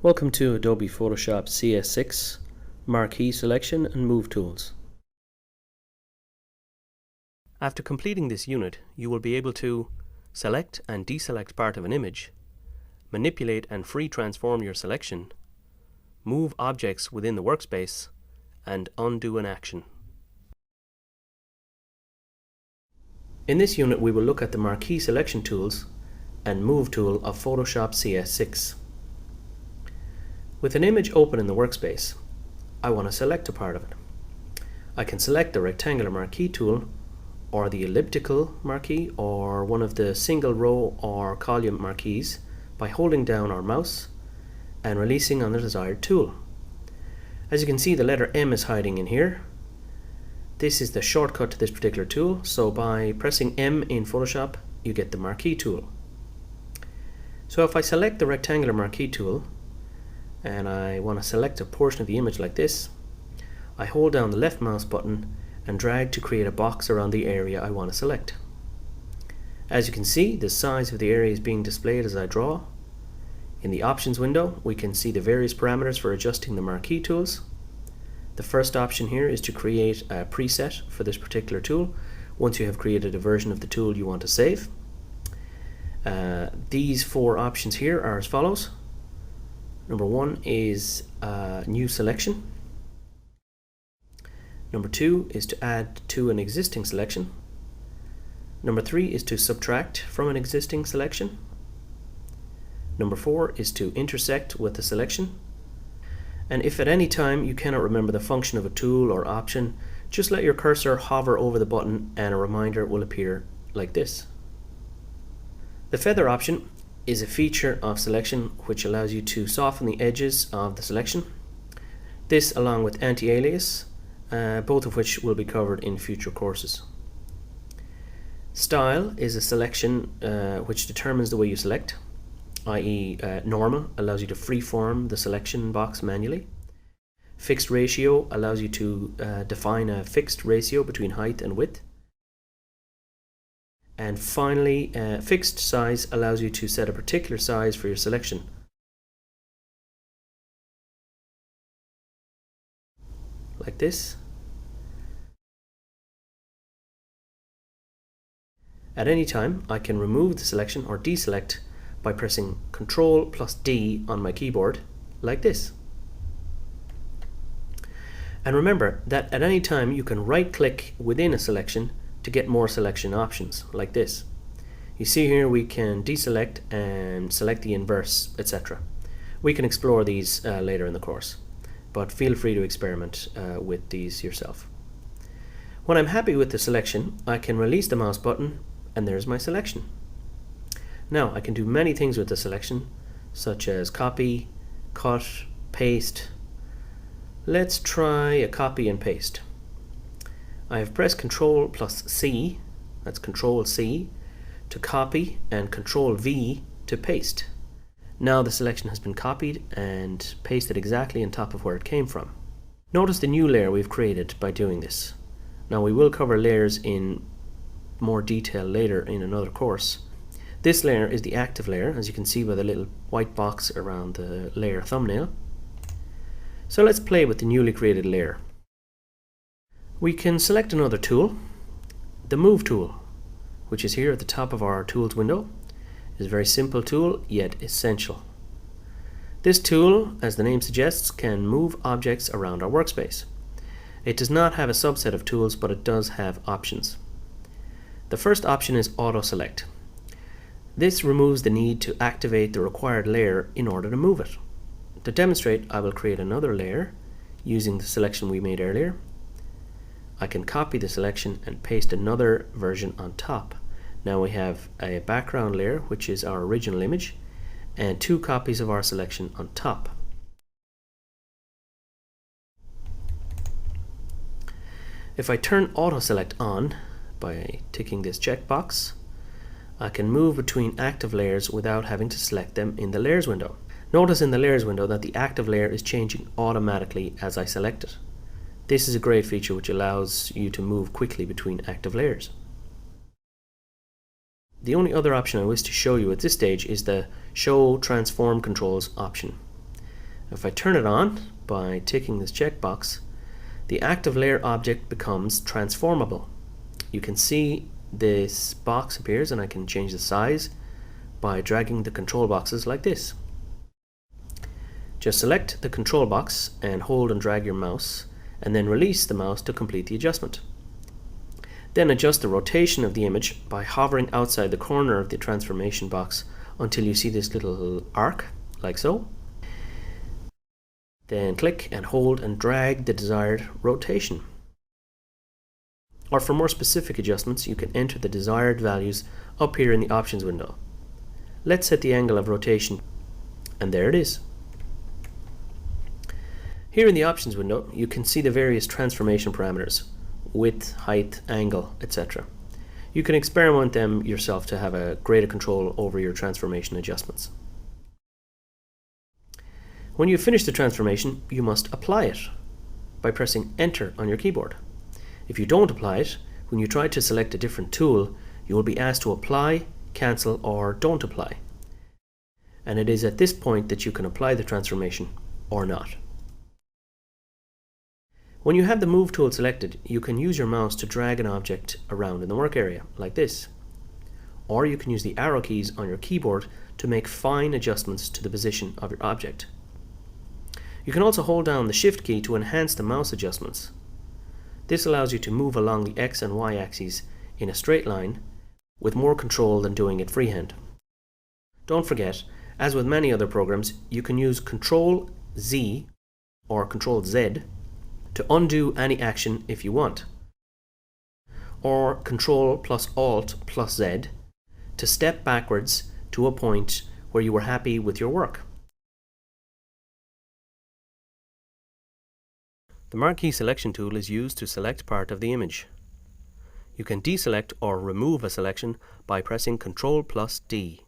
Welcome to Adobe Photoshop CS6, Marquee Selection and Move Tools. After completing this unit, you will be able to select and deselect part of an image, manipulate and free transform your selection, move objects within the workspace, and undo an action. In this unit, we will look at the Marquee Selection Tools and Move tool of Photoshop CS6. With an image open in the workspace, I want to select a part of it. I can select the rectangular marquee tool or the elliptical marquee or one of the single row or column marquees by holding down our mouse and releasing on the desired tool. As you can see, the letter M is hiding in here. This is the shortcut to this particular tool, so by pressing M in Photoshop you get the marquee tool. So if I select the rectangular marquee tool and I want to select a portion of the image like this, I hold down the left mouse button and drag to create a box around the area I want to select. As you can see, the size of the area is being displayed as I draw. In the options window, we can see the various parameters for adjusting the marquee tools. The first option here is to create a preset for this particular tool once you have created a version of the tool you want to save. These four options here are as follows. Number one is new selection. Number two is to add to an existing selection. Number three is to subtract from an existing selection. Number four is to intersect with the selection. And if at any time you cannot remember the function of a tool or option, just let your cursor hover over the button and a reminder will appear like this. The feather option is a feature of selection which allows you to soften the edges of the selection. This along with anti-alias, both of which will be covered in future courses. Style is a selection which determines the way you select, i.e. Normal allows you to freeform the selection box manually. Fixed ratio allows you to define a fixed ratio between height and width. And finally, fixed size allows you to set a particular size for your selection. Like this. At any time, I can remove the selection or deselect by pressing Ctrl+D on my keyboard, like this. And remember that at any time you can right-click within a selection to get more selection options, like this. You see here we can deselect and select the inverse, etc. We can explore these later in the course, but feel free to experiment with these yourself. When I'm happy with the selection, I can release the mouse button and there's my selection. Now I can do many things with the selection, such as copy, cut, paste. Let's try a copy and paste. I have pressed Ctrl+C, that's Ctrl+C, to copy and Ctrl+V to paste. Now the selection has been copied and pasted exactly on top of where it came from. Notice the new layer we've created by doing this. Now we will cover layers in more detail later in another course. This layer is the active layer, as you can see by the little white box around the layer thumbnail. So let's play with the newly created layer. We can select another tool. The Move tool, which is here at the top of our tools window, is a very simple tool yet essential. This tool, as the name suggests, can move objects around our workspace. It does not have a subset of tools, but it does have options. The first option is Auto Select. This removes the need to activate the required layer in order to move it. To demonstrate, I will create another layer using the selection we made earlier. I can copy the selection and paste another version on top. Now we have a background layer, which is our original image, and two copies of our selection on top. If I turn Auto Select on by ticking this checkbox, I can move between active layers without having to select them in the Layers window. Notice in the Layers window that the active layer is changing automatically as I select it. This is a great feature which allows you to move quickly between active layers. The only other option I wish to show you at this stage is the Show Transform Controls option. If I turn it on by ticking this checkbox, the active layer object becomes transformable. You can see this box appears, and I can change the size by dragging the control boxes like this. Just select the control box and hold and drag your mouse, and then release the mouse to complete the adjustment. Then adjust the rotation of the image by hovering outside the corner of the transformation box until you see this little arc, like so. Then click and hold and drag the desired rotation. Or for more specific adjustments, you can enter the desired values up here in the options window. Let's set the angle of rotation, and there it is. Here in the options window, you can see the various transformation parameters: width, height, angle, etc. You can experiment them yourself to have a greater control over your transformation adjustments. When you finish the transformation, you must apply it by pressing Enter on your keyboard. If you don't apply it, when you try to select a different tool, you will be asked to apply, cancel, or don't apply. And it is at this point that you can apply the transformation or not. When you have the Move tool selected, you can use your mouse to drag an object around in the work area, like this. Or you can use the arrow keys on your keyboard to make fine adjustments to the position of your object. You can also hold down the Shift key to enhance the mouse adjustments. This allows you to move along the X and Y axes in a straight line with more control than doing it freehand. Don't forget, as with many other programs, you can use Ctrl Z or Ctrl Z to undo any action if you want, or Ctrl plus Alt plus Z to step backwards to a point where you were happy with your work. The Marquee Selection tool is used to select part of the image. You can deselect or remove a selection by pressing Ctrl plus D.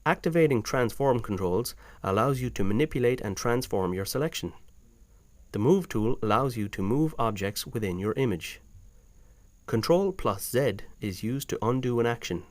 Activating Transform controls allows you to manipulate and transform your selection. The Move tool allows you to move objects within your image. Ctrl plus Z is used to undo an action.